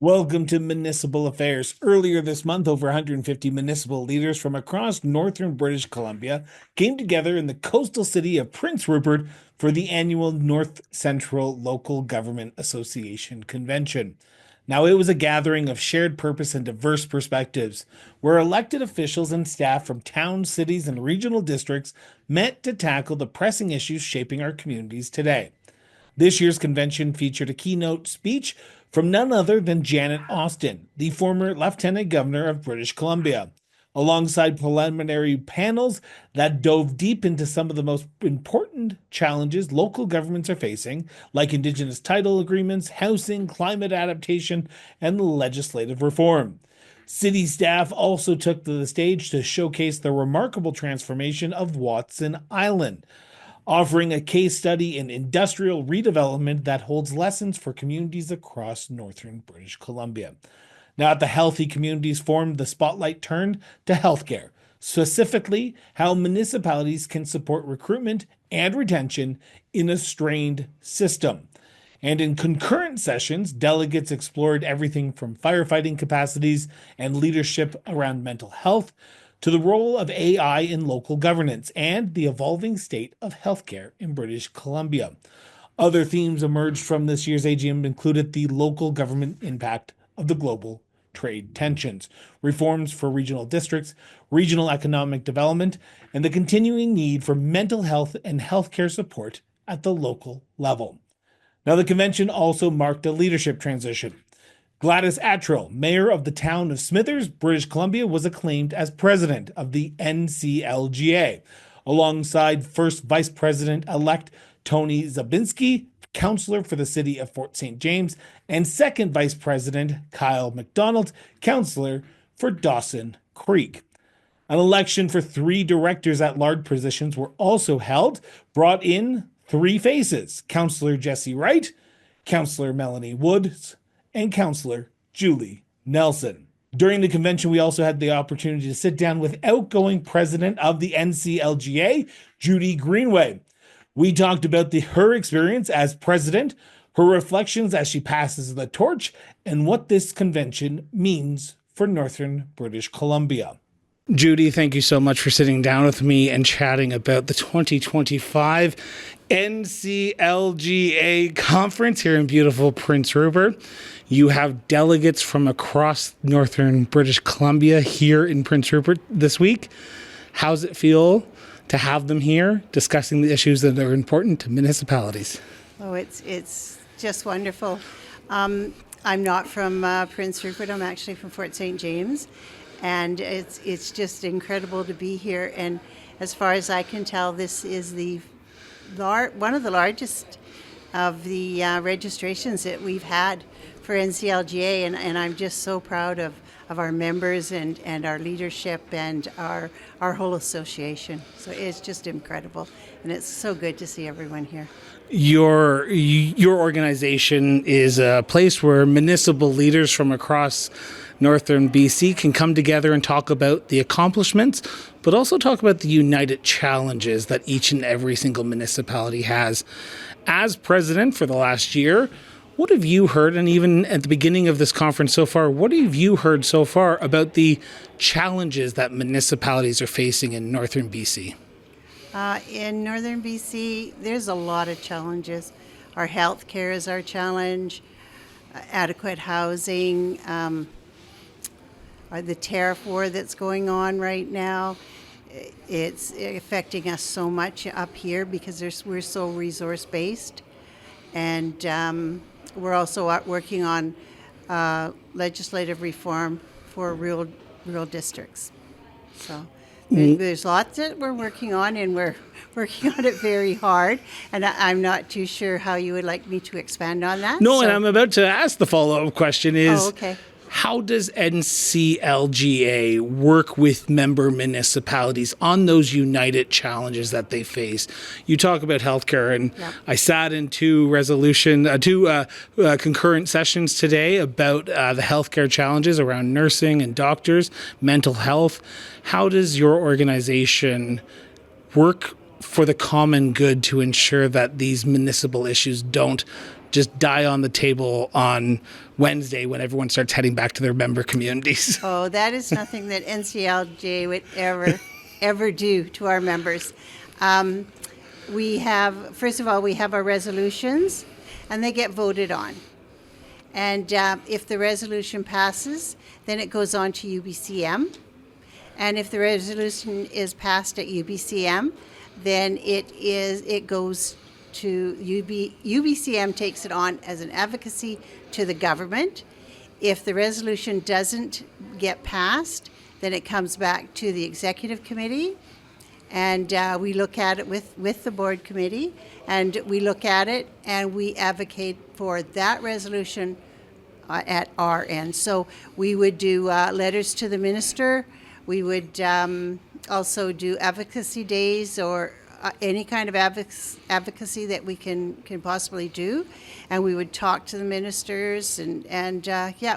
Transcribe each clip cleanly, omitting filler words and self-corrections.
Welcome to Municipal Affairs. Earlier this month, over 150 municipal leaders from across northern British Columbia came together in the coastal city of Prince Rupert for the annual North Central Local Government Association convention. Now, it was a gathering of shared purpose and diverse perspectives, where elected officials and staff from towns, cities, and regional districts met to tackle the pressing issues shaping our communities today. This year's convention featured a keynote speech from none other than Janet Austin, the former Lieutenant Governor of British Columbia, alongside preliminary panels that dove deep into some of the most important challenges local governments are facing, like Indigenous title agreements, housing, climate adaptation, and legislative reform. City staff also took to the stage to showcase the remarkable transformation of Watson Island, offering a case study in industrial redevelopment that holds lessons for communities across northern British Columbia. Now, at the Healthy Communities Forum, the spotlight turned to healthcare, specifically how municipalities can support recruitment and retention in a strained system. And in concurrent sessions, delegates explored everything from firefighting capacities and leadership around mental health to the role of AI in local governance and the evolving state of healthcare in British Columbia. Other themes emerged from this year's AGM included the local government impact of the global trade tensions, reforms for regional districts, regional economic development, and the continuing need for mental health and healthcare support at the local level. Now, the convention also marked a leadership transition. Gladys Attrell, mayor of the town of Smithers, British Columbia, was acclaimed as president of the NCLGA, alongside first vice president-elect Tony Zabinski, councillor for the city of Fort St. James, and second vice president Kyle McDonald, councillor for Dawson Creek. An election for 3 directors-at-large positions were also held, brought in 3 faces: Councillor Jesse Wright, Councillor Melanie Woods, and Councillor Julie Nelson. During the convention, we also had the opportunity to sit down with outgoing president of the NCLGA, Judy Greenway. We talked about her experience as president, her reflections as she passes the torch, and what this convention means for Northern British Columbia. Judy, thank you so much for sitting down with me and chatting about the 2025 NCLGA conference here in beautiful Prince Rupert. You have delegates from across northern British Columbia here in Prince Rupert this week. How's it feel to have them here discussing the issues that are important to municipalities? Oh, it's just wonderful. I'm not from Prince Rupert. I'm actually from Fort St. James. And it's just incredible to be here. And as far as I can tell, this is one of the largest of the registrations that we've had for NCLGA. And I'm just so proud of our members and our leadership and our whole association. So it's just incredible. And it's so good to see everyone here. Your organization is a place where municipal leaders from across northern BC can come together and talk about the accomplishments, but also talk about the united challenges that each and every single municipality has. As president for the last year, what have you heard, and even at the beginning of this conference so far, what have you heard so far about the challenges that municipalities are facing in northern BC? In northern BC, there's a lot of challenges. Our health care is our challenge, adequate housing, the tariff war that's going on right now. It's affecting us so much up here because we're so resource-based. And we're also working on legislative reform for rural districts. So there's lots that we're working on, and we're working on it very hard. And I'm not too sure how you would like me to expand on that. No, and I'm about to ask the follow-up question is, okay. How does NCLGA work with member municipalities on those united challenges that they face? You talk about healthcare, and I sat in two concurrent sessions today about the healthcare challenges around nursing and doctors, mental health. How does your organization work for the common good to ensure that these municipal issues don't just die on the table on Wednesday when everyone starts heading back to their member communities? Oh, that is nothing that NCLJ would ever do to our members. First of all, we have our resolutions, and they get voted on. And if the resolution passes, then it goes on to UBCM. And if the resolution is passed at UBCM, then it goes to UBCM takes it on as an advocacy to the government. If the resolution doesn't get passed, then it comes back to the executive committee, and we look at it with the board committee, and we look at it and we advocate for that resolution at our end. So we would do letters to the minister. We would also do advocacy days or any kind of advocacy that we can possibly do, and we would talk to the ministers, and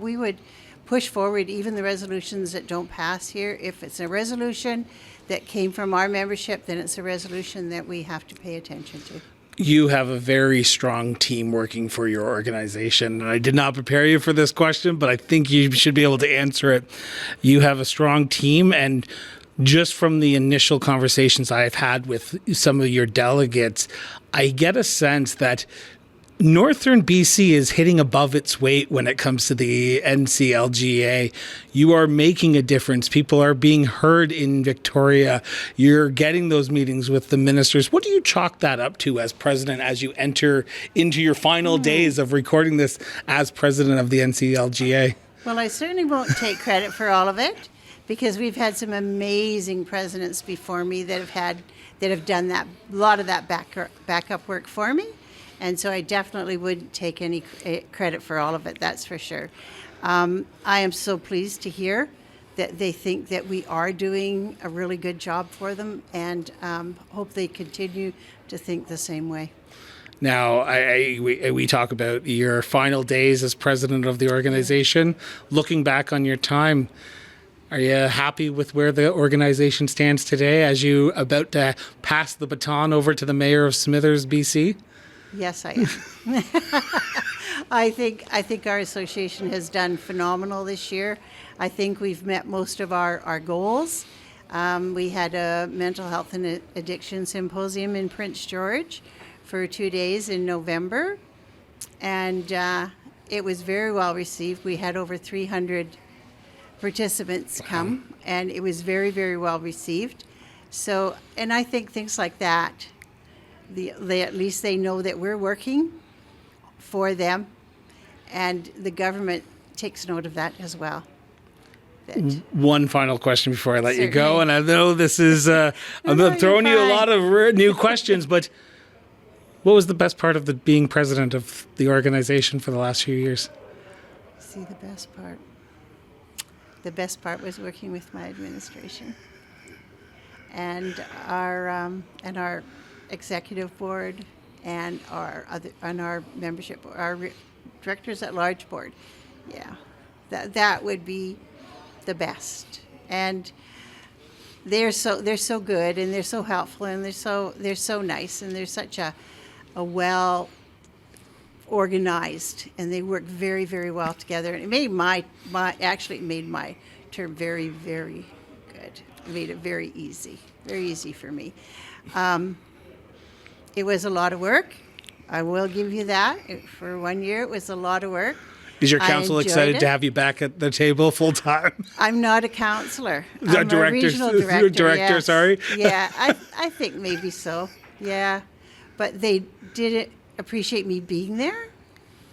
we would push forward even the resolutions that don't pass here. If it's a resolution that came from our membership, then it's a resolution that we have to pay attention to. You have a very strong team working for your organization. And I did not prepare you for this question, but I think you should be able to answer it. You have a strong team, and just from the initial conversations I've had with some of your delegates, I get a sense that Northern BC is hitting above its weight when it comes to the NCLGA. You are making a difference. People are being heard in Victoria. You're getting those meetings with the ministers. What do you chalk that up to as president as you enter into your final days of recording this as president of the NCLGA? Well, I certainly won't take credit for all of it, because we've had some amazing presidents before me that have done a lot of that backup work for me. And so I definitely wouldn't take any credit for all of it, that's for sure. I am so pleased to hear that they think that we are doing a really good job for them, and hope they continue to think the same way. Now, we talk about your final days as president of the organization. Looking back on your time, are you happy with where the organization stands today as you about to pass the baton over to the mayor of Smithers, BC? Yes, I am. I think our association has done phenomenal this year. I think we've met most of our goals. We had a mental health and addiction symposium in Prince George for 2 days in November, and it was very well received. We had over 300 participants come, and it was very, very well received. So, and I think things like that, at least they know that we're working for them, and the government takes note of that as well. One final question before I let you go, and I know this is I'm throwing you a lot of new questions, but what was the best part of being president of the organization for the last few years? See, the best part. The best part was working with my administration and our executive board and our membership, our directors at large board. Yeah, that would be the best. And they're so good, and they're so helpful, and they're so nice, and they're such a well organized, and they work very, very well together. And it made it made my term very, very good. It made it very easy for me. It was a lot of work. I will give you that. For 1 year, it was a lot of work. Is your council excited to have you back at the table full time? I'm not a councillor. I'm a regional director. Yes. Sorry. Yeah, I think maybe so. Yeah, but they didn't appreciate me being there.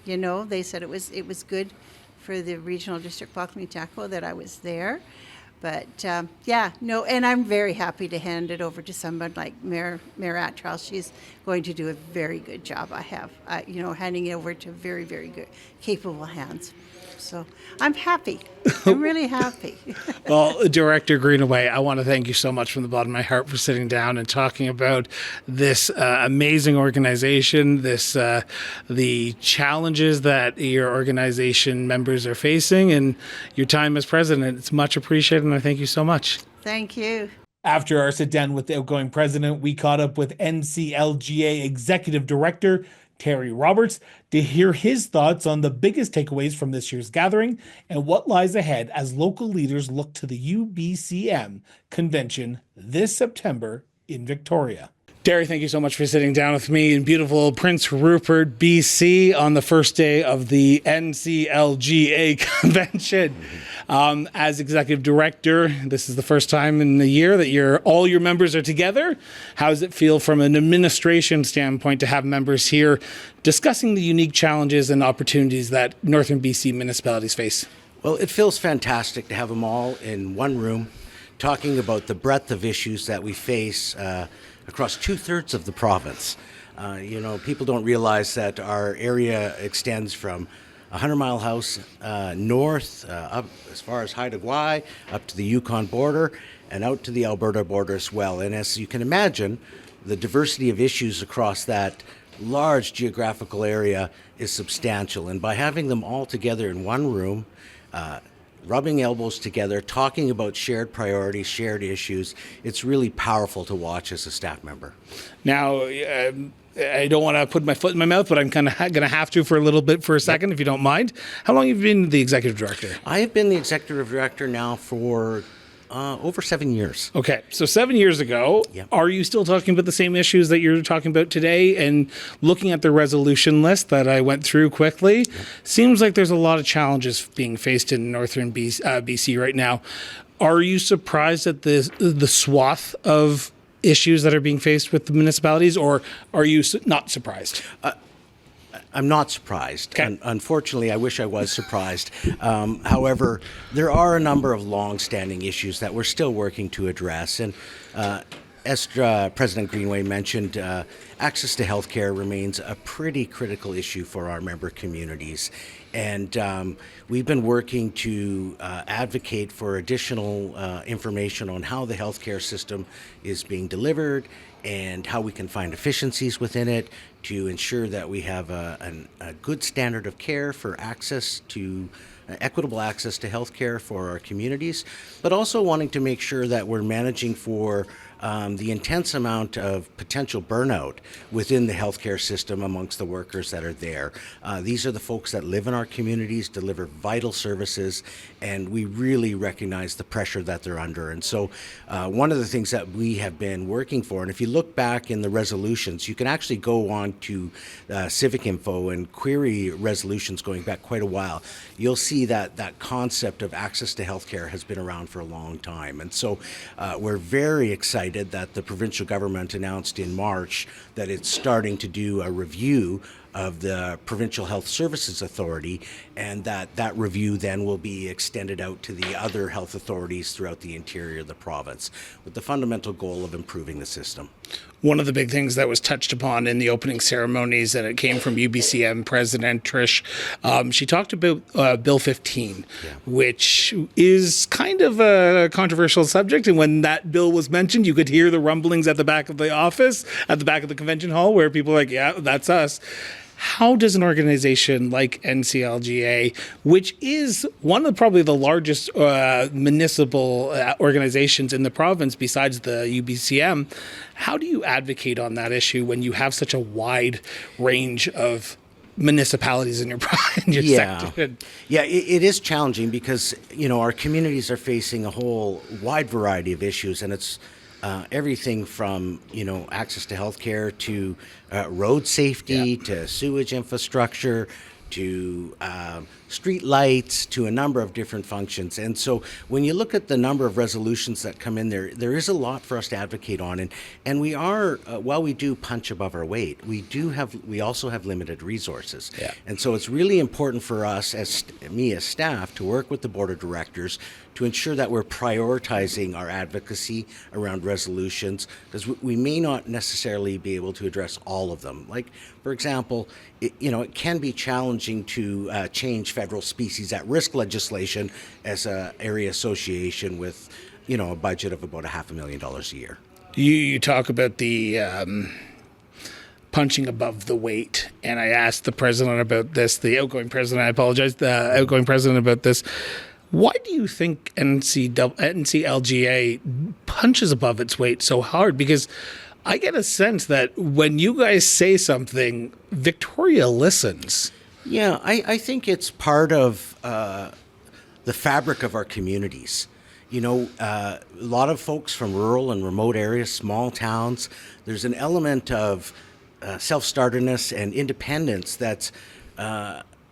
You know, they said it was good for the regional district Balcony-Taco that I was there. But and I'm very happy to hand it over to someone like Mayor Attrell. She's going to do a very good job. Handing it over to very, very good, capable hands. So I'm happy. I'm really happy. Well, Director Greenaway, I want to thank you so much from the bottom of my heart for sitting down and talking about this amazing organization, the challenges that your organization members are facing, and your time as president. It's much appreciated, and I thank you so much. Thank you. After our sit down with the outgoing president, we caught up with NCLGA Executive Director Terry Roberts to hear his thoughts on the biggest takeaways from this year's gathering and what lies ahead as local leaders look to the UBCM convention this September in Victoria. Terry, thank you so much for sitting down with me in beautiful Prince Rupert, BC, on the first day of the NCLGA convention. As executive director, this is the first time in the year that all your members are together. How does it feel from an administration standpoint to have members here discussing the unique challenges and opportunities that Northern BC municipalities face? Well, it feels fantastic to have them all in one room talking about the breadth of issues that we face across 2/3 of the province. People don't realize that our area extends from 100 Mile House north, up as far as Haida Gwaii, up to the Yukon border, and out to the Alberta border as well. And as you can imagine, the diversity of issues across that large geographical area is substantial. And by having them all together in one room, rubbing elbows together, talking about shared priorities, shared issues, it's really powerful to watch as a staff member. Now, I don't want to put my foot in my mouth, but I'm kind of going to have to for a little bit for a second, if you don't mind. How long have you been the executive director? I have been the executive director now for over 7 years. Okay, so 7 years ago, Are you still talking about the same issues that you're talking about today? And looking at the resolution list that I went through quickly, seems like there's a lot of challenges being faced in northern BC right now. Are you surprised at the swath of issues that are being faced with the municipalities, or are you not surprised? I'm not surprised. Okay. Unfortunately, I wish I was surprised. However, there are a number of long-standing issues that we're still working to address. And as President Greenway mentioned, access to healthcare remains a pretty critical issue for our member communities. And we've been working to advocate for additional information on how the healthcare system is being delivered and how we can find efficiencies within it to ensure that we have a good standard of care for access to equitable access to healthcare for our communities, but also wanting to make sure that we're managing for the intense amount of potential burnout within the healthcare system amongst the workers that are there. These are the folks that live in our communities, deliver vital services, and we really recognize the pressure that they're under. And so one of the things that we have been working for, and if you look back in the resolutions, you can actually go on to Civic Info and query resolutions going back quite a while. You'll see that that concept of access to healthcare has been around for a long time. And so we're very excited that the provincial government announced in March that it's starting to do a review of the Provincial Health Services Authority, and that review then will be extended out to the other health authorities throughout the interior of the province, with the fundamental goal of improving the system. One of the big things that was touched upon in the opening ceremonies, and it came from UBCM President Trish, she talked about Bill 15, which is kind of a controversial subject. And when that bill was mentioned, you could hear the rumblings at the back of the office, at the back of the convention hall, where people are like, yeah, that's us. How does an organization like NCLGA, which is one of probably the largest municipal organizations in the province besides the UBCM, how do you advocate on that issue when you have such a wide range of municipalities in your sector? Yeah, it is challenging because, our communities are facing a whole wide variety of issues, and it's everything from, access to healthcare to road safety, to sewage infrastructure, to street lights, to a number of different functions. And so when you look at the number of resolutions that come in there is a lot for us to advocate on. And we are, while we do punch above our weight, we also have limited resources. Yeah. And so it's really important for us, as staff, to work with the board of directors to ensure that we're prioritizing our advocacy around resolutions, because we may not necessarily be able to address all of them. Like, for example, it can be challenging to change federal species at risk legislation as an area association with, a budget of about $500,000 a year. You talk about the punching above the weight, and I asked the president about this, the outgoing president, I apologize, the outgoing president about this. Why do you think NCLGA punches above its weight so hard? Because I get a sense that when you guys say something, Victoria listens. Yeah, I think it's part of the fabric of our communities. You know, a lot of folks from rural and remote areas, small towns, there's an element of self-starterness and independence that's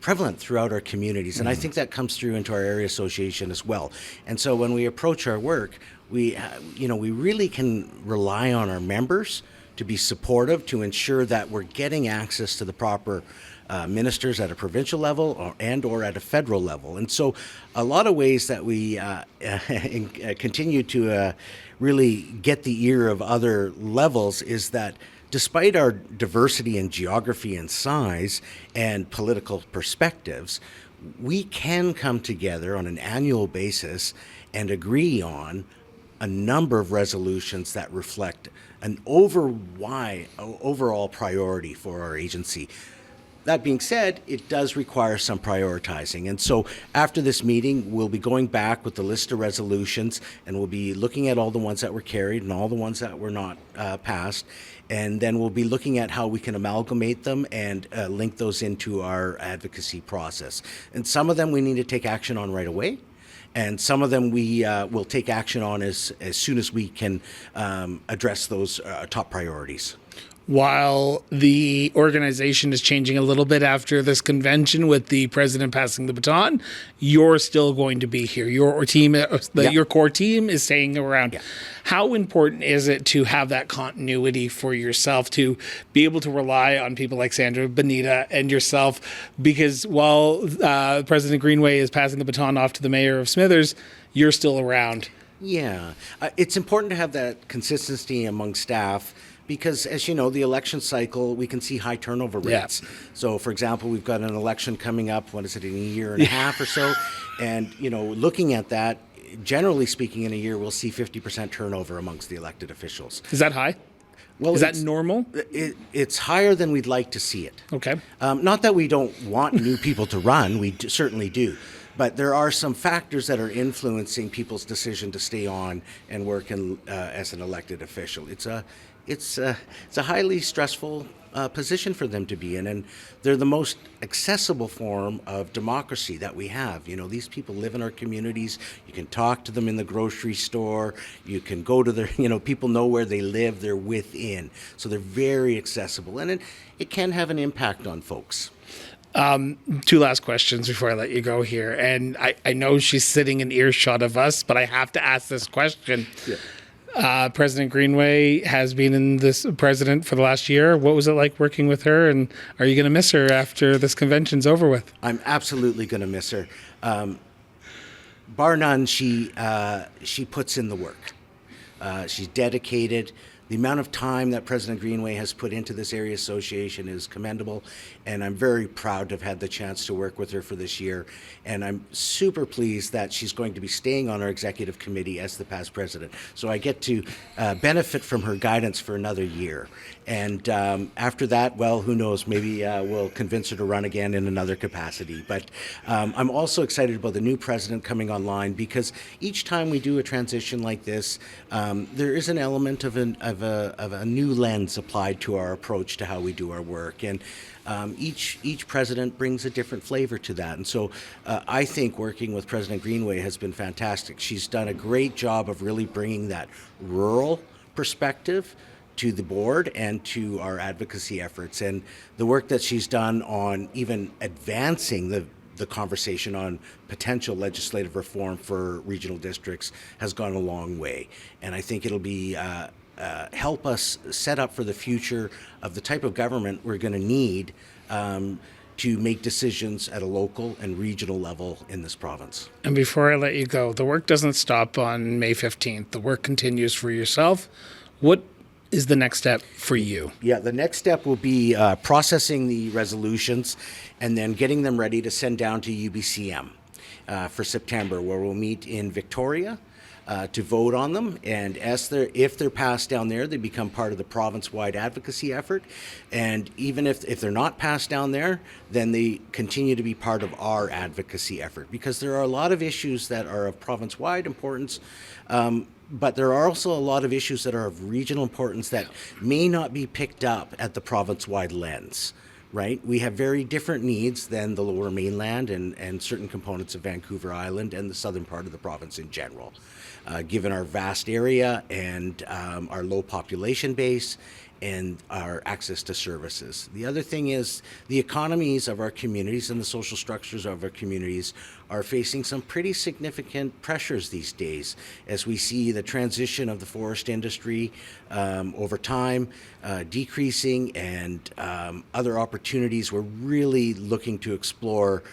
prevalent throughout our communities. And I think that comes through into our area association as well. And so when we approach our work, we really can rely on our members to be supportive, to ensure that we're getting access to the proper ministers at a provincial level or at a federal level. And so a lot of ways that we continue to really get the ear of other levels is that despite our diversity in geography and size and political perspectives, we can come together on an annual basis and agree on a number of resolutions that reflect an overall priority for our agency. That being said, it does require some prioritizing. And so after this meeting, we'll be going back with the list of resolutions, and we'll be looking at all the ones that were carried and all the ones that were not passed. And then we'll be looking at how we can amalgamate them and link those into our advocacy process. And some of them we need to take action on right away. And some of them we will take action on as soon as we can address those top priorities. While the organization is changing a little bit after this convention with the president passing the baton, you're still going to be here. Your team, your core team is staying around. Yeah. How important is it to have that continuity for yourself, to be able to rely on people like Sandra, Benita, and yourself? Because while President Greenway is passing the baton off to the mayor of Smithers, you're still around. Yeah. It's important to have that consistency among staff. Because, as you know, the election cycle, we can see high turnover rates. Yeah. So, for example, we've got an election coming up, in a year and a half or so? And, looking at that, generally speaking, in a year, we'll see 50% turnover amongst the elected officials. Is that high? Well, is that normal? It's higher than we'd like to see it. Okay. Not that we don't want new people to run, we certainly do. But there are some factors that are influencing people's decision to stay on and work as an elected official. It's a highly stressful position for them to be in, and they're the most accessible form of democracy that we have. These people live in our communities. You can talk to them in the grocery store. You can go to their, people know where they live. They're within. So they're very accessible, and it can have an impact on folks. Two last questions before I let you go here. And I know she's sitting in earshot of us, but I have to ask this question. Yeah. President Greenway has been in this president for the last year. What was it like working with her, and are you going to miss her after this convention's over with? I'm absolutely going to miss her. Bar none, she puts in the work. She's dedicated. The amount of time that President Greenway has put into this area association is commendable, and I'm very proud to have had the chance to work with her for this year. And I'm super pleased that she's going to be staying on our executive committee as the past president. So I get to benefit from her guidance for another year. And after that, well, who knows, maybe we'll convince her to run again in another capacity. But I'm also excited about the new president coming online, because each time we do a transition like this, there is an element of a new lens applied to our approach to how we do our work. And each president brings a different flavor to that. And so I think working with President Greenway has been fantastic. She's done a great job of really bringing that rural perspective to the board and to our advocacy efforts. And the work that she's done on even advancing the conversation on potential legislative reform for regional districts has gone a long way. And I think it'll be help us set up for the future of the type of government we're going to need to make decisions at a local and regional level in this province. And before I let you go, the work doesn't stop on May 15th. The work continues for yourself. What is the next step for you? Yeah, the next step will be processing the resolutions and then getting them ready to send down to UBCM for September, where we'll meet in Victoria. to vote on them. And if they're passed down there, they become part of the province-wide advocacy effort. And even if they're not passed down there, then they continue to be part of our advocacy effort, because there are a lot of issues that are of province-wide importance. But there are also a lot of issues that are of regional importance that may not be picked up at the province-wide lens, right? We have very different needs than the Lower Mainland and certain components of Vancouver Island and the southern part of the province in general, given our vast area and our low population base and our access to services. The other thing is the economies of our communities and the social structures of our communities are facing some pretty significant pressures these days as we see the transition of the forest industry over time decreasing, and other opportunities. We're really looking to explore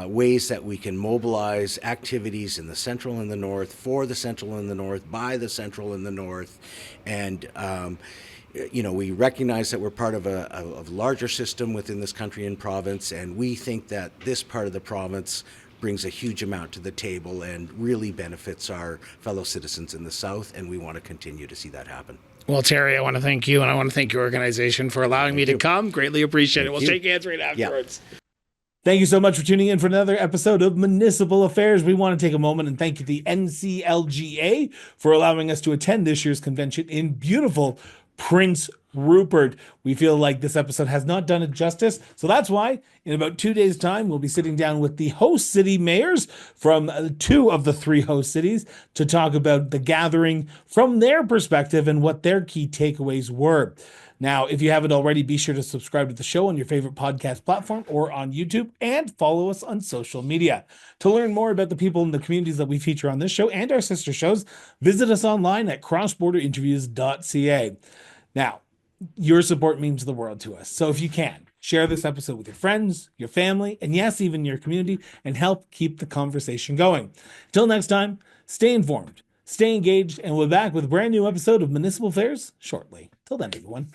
ways that we can mobilize activities in the central and the north, for the central and the north, by the central and the north. And we recognize that we're part of a larger system within this country and province, and we think that this part of the province brings a huge amount to the table and really benefits our fellow citizens in the south, and we want to continue to see that happen. Well, Terry, I want to thank you, and I want to thank your organization for allowing me to come. Greatly appreciate it. We'll shake hands right afterwards. Yeah. Thank you so much for tuning in for another episode of Municipal Affairs. We want to take a moment and thank the NCLGA for allowing us to attend this year's convention in beautiful Prince Rupert. We feel like this episode has not done it justice, so that's why in about 2 days' time we'll be sitting down with the host city mayors from 2 of the 3 host cities to talk about the gathering from their perspective and what their key takeaways were. Now, if you haven't already, be sure to subscribe to the show on your favorite podcast platform or on YouTube, and follow us on social media. To learn more about the people in the communities that we feature on this show and our sister shows, visit us online at crossborderinterviews.ca. Now, your support means the world to us. So if you can, share this episode with your friends, your family, and yes, even your community, and help keep the conversation going. Until next time, stay informed, stay engaged, and we'll be back with a brand new episode of Municipal Affairs shortly. Till then, everyone.